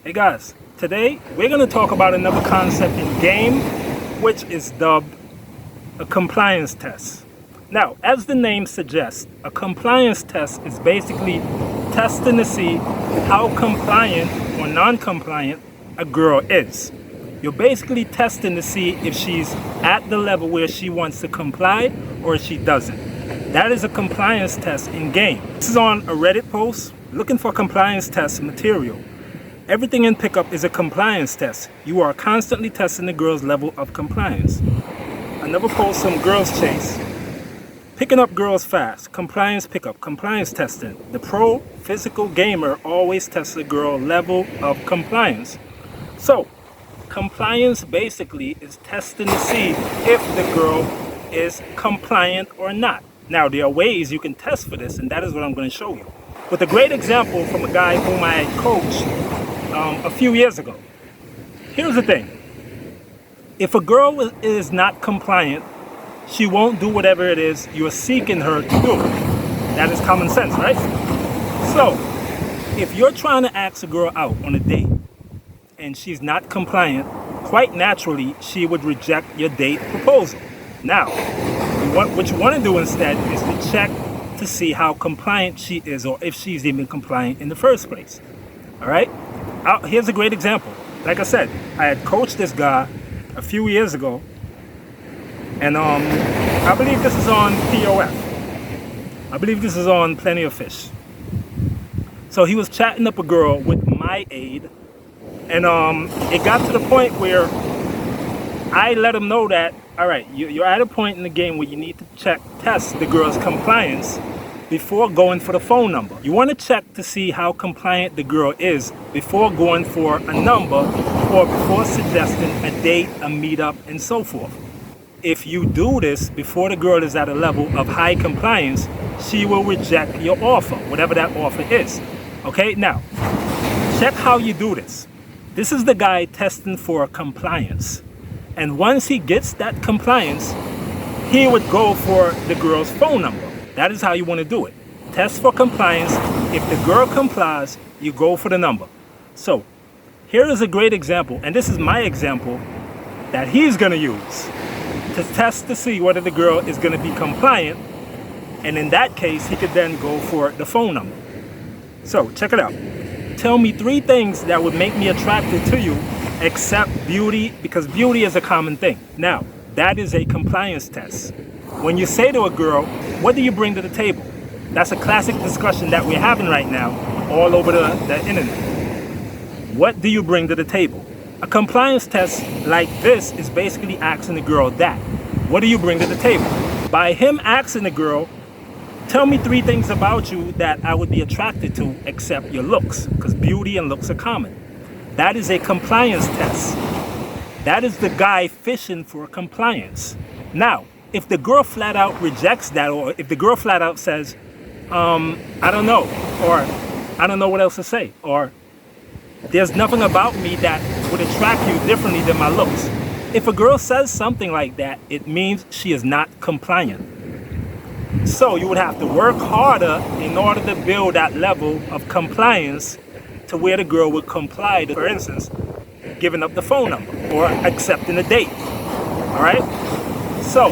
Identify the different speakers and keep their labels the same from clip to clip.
Speaker 1: Hey guys, today we're going to talk about another concept in game, which is dubbed a compliance test. Now, as the name suggests, a compliance test is basically testing to see how compliant or non-compliant a girl is. You're basically testing to see if she's at the level where she wants to comply or if she doesn't. That is a compliance test in game. This is on a Reddit post looking for compliance test material. Everything in pickup is a compliance test. You are constantly testing the girl's level of compliance. Another post from Girls Chase. Picking up girls fast. Compliance pickup. Compliance testing. The pro physical gamer always tests the girl level of compliance. So, compliance basically is testing to see if the girl is compliant or not. Now, there are ways you can test for this, and that is what I'm going to show you. With a great example from a guy whom I had coached a few years ago. Here's the thing. If a girl is not compliant, she won't do whatever it is you're seeking her to do. That is common sense, right? So, if you're trying to ask a girl out on a date and she's not compliant, quite naturally, she would reject your date proposal. Now, what you want to do instead is to check to see how compliant she is or if she's even compliant in the first place. All right? Here's a great example. Like I said, I had coached this guy a few years ago, and I believe this is on PUA. I believe this is on Plenty of Fish. So he was chatting up a girl with my aid, and it got to the point where I let him know that, all right, you're at a point in the game where you need to test the girl's compliance before going for the phone number. You want to check to see how compliant the girl is before going for a number or before suggesting a date, a meetup, and so forth. If you do this before the girl is at a level of high compliance, she will reject your offer, whatever that offer is. Okay, now, check how you do this. This is the guy testing for compliance. And once he gets that compliance, he would go for the girl's phone number. That is how you want to do it. Test for compliance. If the girl complies, you go for the number. So, here is a great example, and this is my example that he's going to use to test to see whether the girl is going to be compliant, and in that case, he could then go for the phone number. So, check it out. Tell me 3 things that would make me attracted to you except beauty, because beauty is a common thing. Now, that is a compliance test. When you say to a girl, what do you bring to the table? That's a classic discussion that we're having right now all over the internet. What do you bring to the table? A compliance test like this is basically asking the girl that. What do you bring to the table? By him asking the girl, tell me 3 things about you that I would be attracted to except your looks, because beauty and looks are common. That is a compliance test. That is the guy fishing for compliance. Now, if the girl flat out rejects that, or if the girl flat out says, I don't know, or I don't know what else to say, or there's nothing about me that would attract you differently than my looks. If a girl says something like that, it means she is not compliant. So you would have to work harder in order to build that level of compliance to where the girl would comply to, for instance, giving up the phone number or accepting a date. All right? So,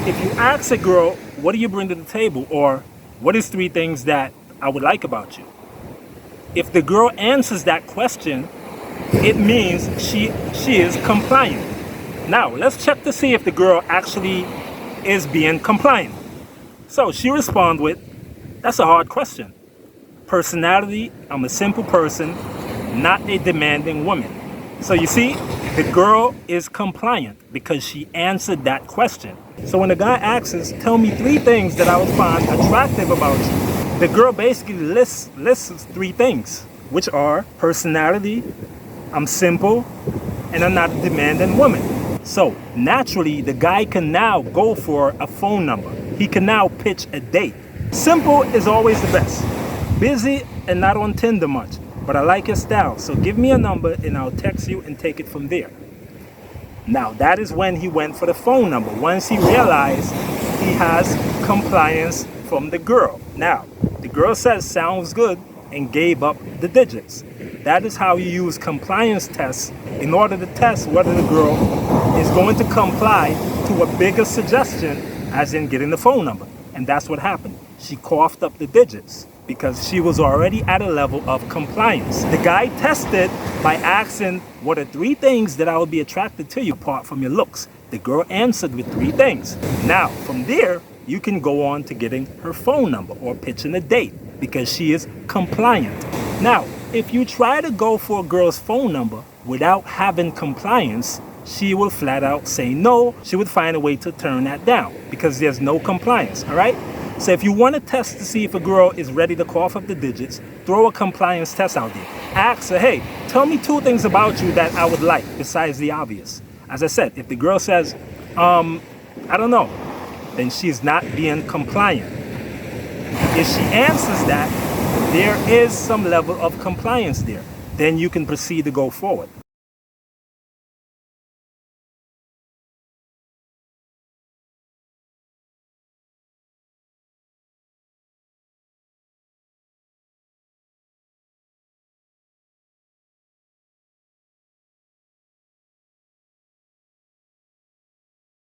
Speaker 1: if you ask a girl, what do you bring to the table? Or, what is 3 things that I would like about you? If the girl answers that question, it means she is compliant. Now, let's check to see if the girl actually is being compliant. So, she responds with, that's a hard question. Personality, I'm a simple person, not a demanding woman. So you see, the girl is compliant because she answered that question. So when the guy asks, tell me 3 things that I would find attractive about you, the girl basically lists 3 things, which are personality, I'm simple, and I'm not a demanding woman. So naturally, the guy can now go for a phone number. He can now pitch a date. Simple is always the best. Busy and not on Tinder much. But I like your style, so give me a number and I'll text you and take it from there. Now, that is when he went for the phone number, once he realized he has compliance from the girl. Now, the girl says, sounds good, and gave up the digits. That is how you use compliance tests in order to test whether the girl is going to comply to a bigger suggestion, as in getting the phone number. And that's what happened. She coughed up the digits because she was already at a level of compliance. The guy tested by asking, what are 3 things that I would be attracted to you apart from your looks? The girl answered with 3 things. Now, from there, you can go on to getting her phone number or pitching a date because she is compliant. Now, if you try to go for a girl's phone number without having compliance, she will flat out say no. She would find a way to turn that down because there's no compliance, all right? So if you want to test to see if a girl is ready to cough up the digits, throw a compliance test out there. Ask her, hey, tell me 2 things about you that I would like besides the obvious. As I said, if the girl says, I don't know, then she's not being compliant. If she answers that, there is some level of compliance there. Then you can proceed to go forward.